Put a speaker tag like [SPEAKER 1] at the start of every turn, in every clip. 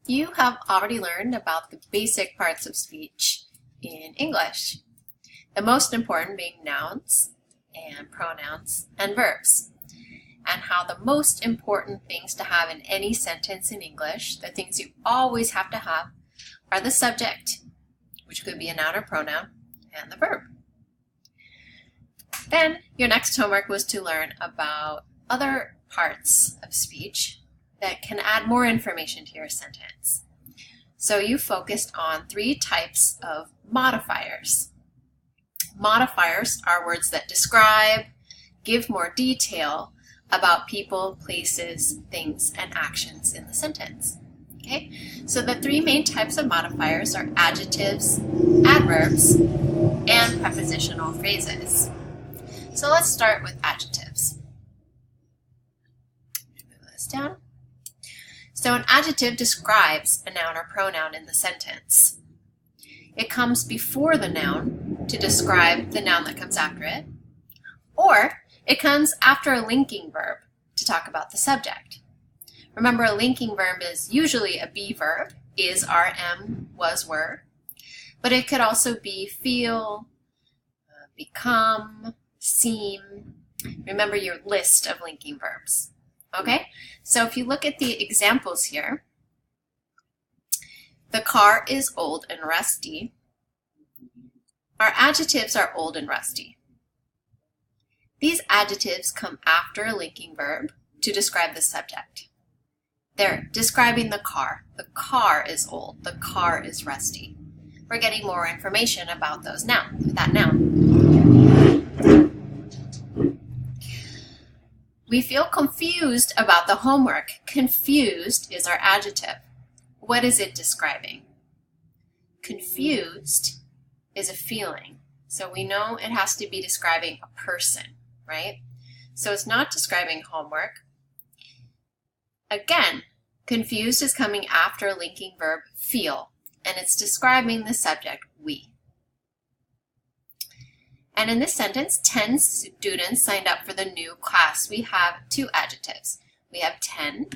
[SPEAKER 1] You have already learned about the basic parts of speech in English, the most important being nouns and pronouns and verbs, and how the most important things to have in any sentence in English, the things you always have to have, are the subject, which could be a noun or pronoun, and the verb. Then your next homework was to learn about other parts of speech that can add more information to your sentence. So you focused on 3 types of modifiers. Modifiers are words that describe, give more detail about people, places, things, and actions in the sentence. Okay? So the 3 main types of modifiers are adjectives, adverbs, and prepositional phrases. So let's start with adjectives. Move this down. So an adjective describes a noun or pronoun in the sentence. It comes before the noun to describe the noun that comes after it, or it comes after a linking verb to talk about the subject. Remember, a linking verb is usually a be verb, is, are, am, was, were, but it could also be feel, become, seem. Remember your list of linking verbs. Okay, so if you look at the examples here, the car is old and rusty. Our adjectives are old and rusty. These adjectives come after a linking verb to describe the subject. They're describing the car. The car is old. The car is rusty. We're getting more information about that noun. We feel confused about the homework. Confused is our adjective. What is it describing? Confused is a feeling. So we know it has to be describing a person, right? So it's not describing homework. Again, confused is coming after a linking verb, feel, and it's describing the subject, we. And in this sentence, 10 students signed up for the new class. We have 2 adjectives. We have 10,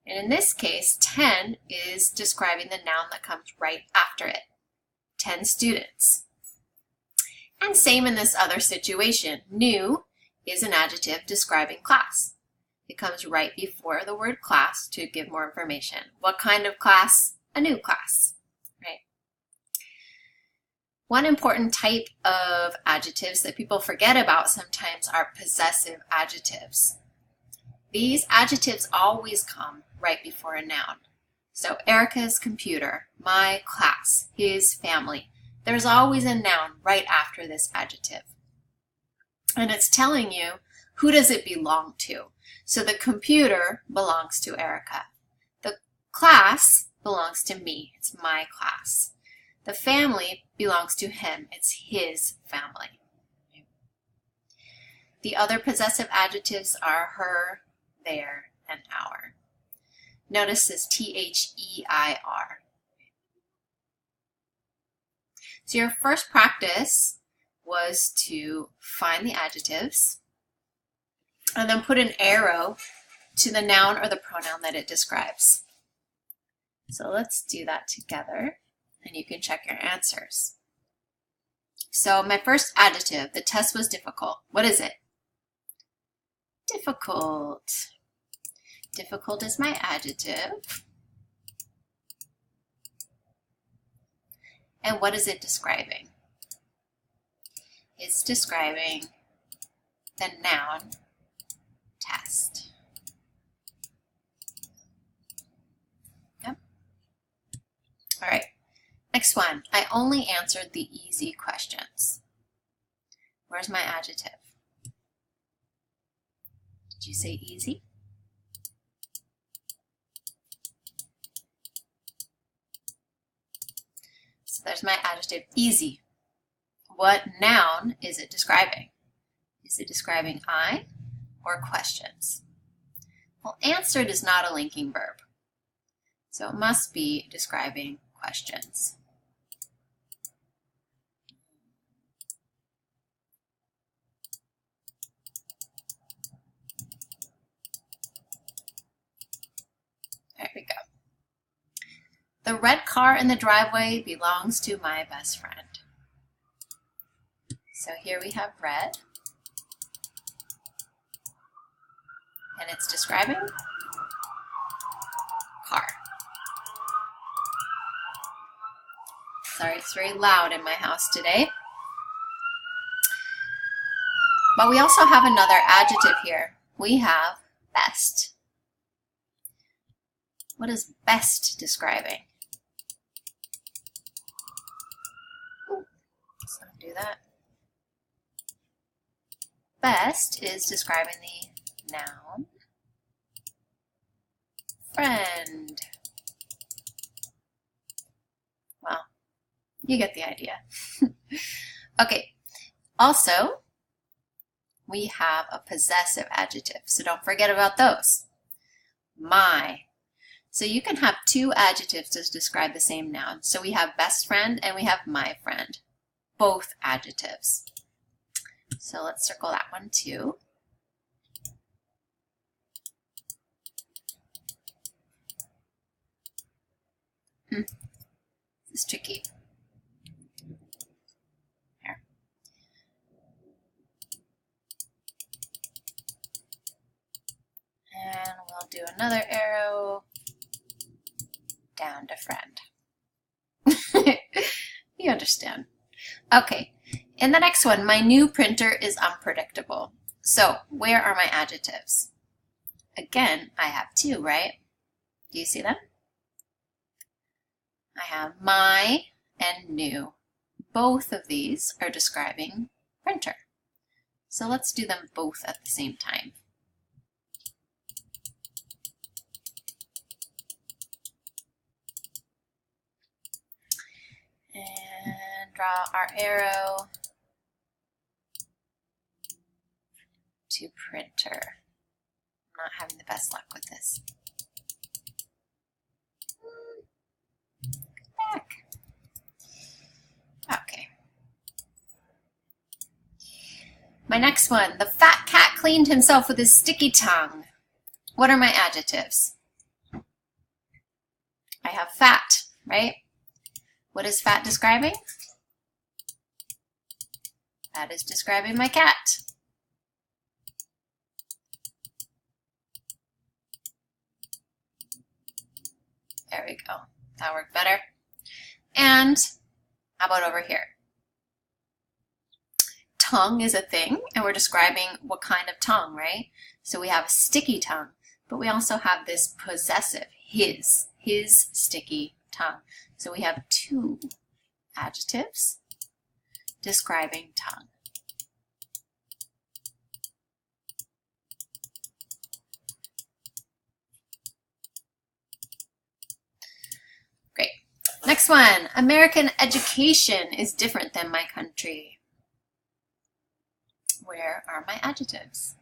[SPEAKER 1] and in this case, 10 is describing the noun that comes right after it. 10 students. And same in this other situation. New is an adjective describing class. It comes right before the word class to give more information. What kind of class? A new class, right? One important type of adjectives that people forget about sometimes are possessive adjectives. These adjectives always come right before a noun. So Erica's computer, my class, his family. There's always a noun right after this adjective. And it's telling you, who does it belong to? So the computer belongs to Erica. The class belongs to me. It's my class. The family belongs to him. It's his family. The other possessive adjectives are her, their, and our. Notice this T-H-E-I-R. So your first practice was to find the adjectives and then put an arrow to the noun or the pronoun that it describes. So let's do that together, and you can check your answers. So my first adjective, the test was difficult. What is it? Difficult. Difficult is my adjective. And what is it describing? It's describing the noun test. Yep. All right. Next one. I only answered the easy questions. Where's my adjective? Did you say easy? So there's my adjective, easy. What noun is it describing? Is it describing I or questions? Well, answered is not a linking verb, so it must be describing questions. There we go. The red car in the driveway belongs to my best friend. So here we have red. And it's describing car. Sorry, it's very loud in my house today. But we also have another adjective here. We have best. What is best describing? Let's not do that. Best is describing the noun friend. Well, you get the idea. Okay, also, we have a possessive adjective, so don't forget about those. My. So you can have two adjectives to describe the same noun. So we have best friend and we have my friend, both adjectives. So let's circle that one too. This is tricky. Here. And we'll do another arrow down to friend. You understand. Okay, in the next one, my new printer is unpredictable. So where are my adjectives? Again, I have two, right? Do you see them? I have my and new. Both of these are describing printer. So let's do them both at the same time. And draw our arrow to printer. I'm not having the best luck with this. Back. Okay. My next one, the fat cat cleaned himself with his sticky tongue. What are my adjectives? I have fat, right? What is fat describing? That is describing my cat. There we go. That worked better. And how about over here? Tongue is a thing, and we're describing what kind of tongue, right? So we have a sticky tongue, but we also have this possessive, his sticky tongue. So we have two adjectives describing tongue. Great. Next one, American education is different than my country. Where are my adjectives?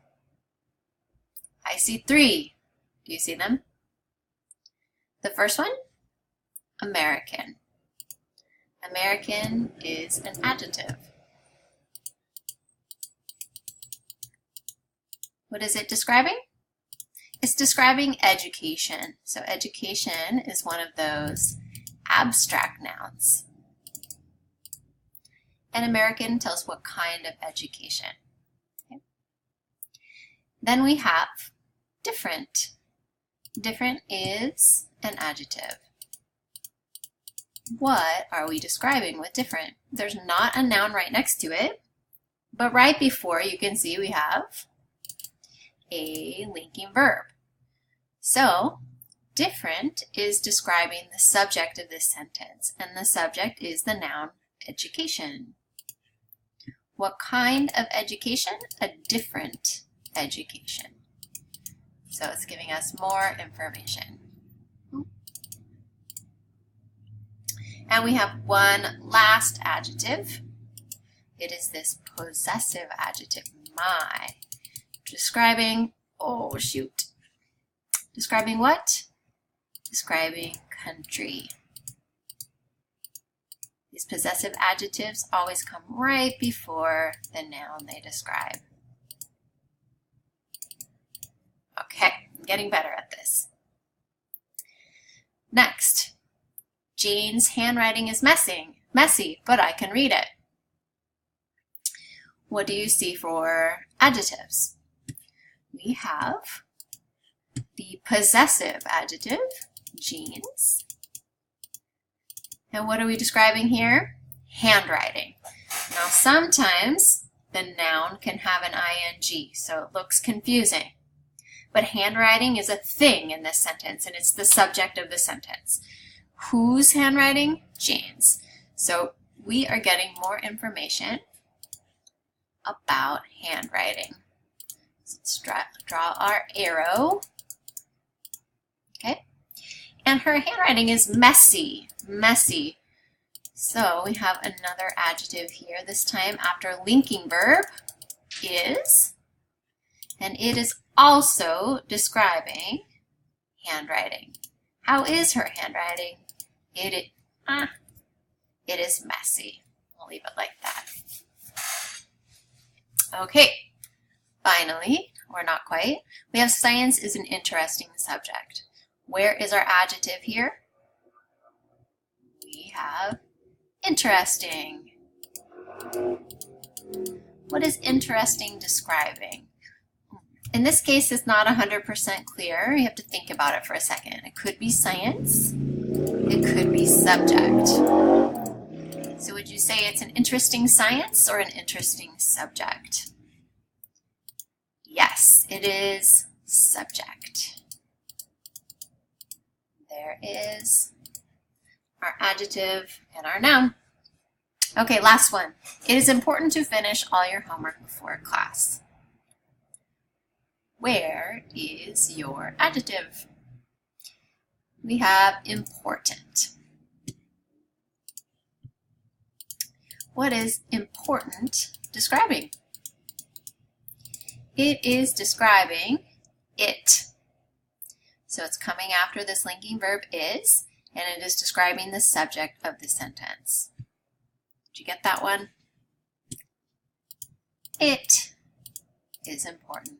[SPEAKER 1] I see three. Do you see them? The first one, American. American is an adjective. What is it describing? It's describing education. So education is one of those abstract nouns. And American tells what kind of education. Okay. Then we have different. Different is an adjective. What are we describing with different? There's not a noun right next to it, but right before you can see we have a linking verb. So different is describing the subject of this sentence, and the subject is the noun education. What kind of education? A different education. So it's giving us more information. And we have one last adjective. It is this possessive adjective, my. Describing, oh shoot. Describing what? Describing country. These possessive adjectives always come right before the noun they describe. Okay, I'm getting better at this. Next, Jane's handwriting is messy, but I can read it. What do you see for adjectives? We have the possessive adjective, Jane's. And what are we describing here? Handwriting. Now sometimes the noun can have an ing, so it looks confusing. But handwriting is a thing in this sentence, and it's the subject of the sentence. Whose handwriting? Jane's. So we are getting more information about handwriting. So let's draw our arrow. Okay. And her handwriting is messy. Messy. So we have another adjective here, this time after linking verb, is. And it is also describing handwriting. How is her handwriting? It is messy. I'll leave it like that. Okay, finally, or not quite, we have science is an interesting subject. Where is our adjective here? We have interesting. What is interesting describing? In this case, it's not 100% clear. You have to think about it for a second. It could be science. It could be subject. So would you say it's an interesting science or an interesting subject? Yes, it is subject. There is our adjective and our noun. Okay, last one. It is important to finish all your homework before class. Where is your adjective? We have important. What is important describing? It is describing it. So it's coming after this linking verb is, and it is describing the subject of the sentence. Did you get that one? It is important.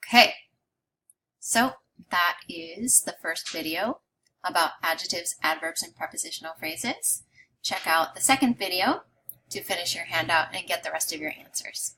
[SPEAKER 1] Okay, so that is the first video about adjectives, adverbs, and prepositional phrases. Check out the second video to finish your handout and get the rest of your answers.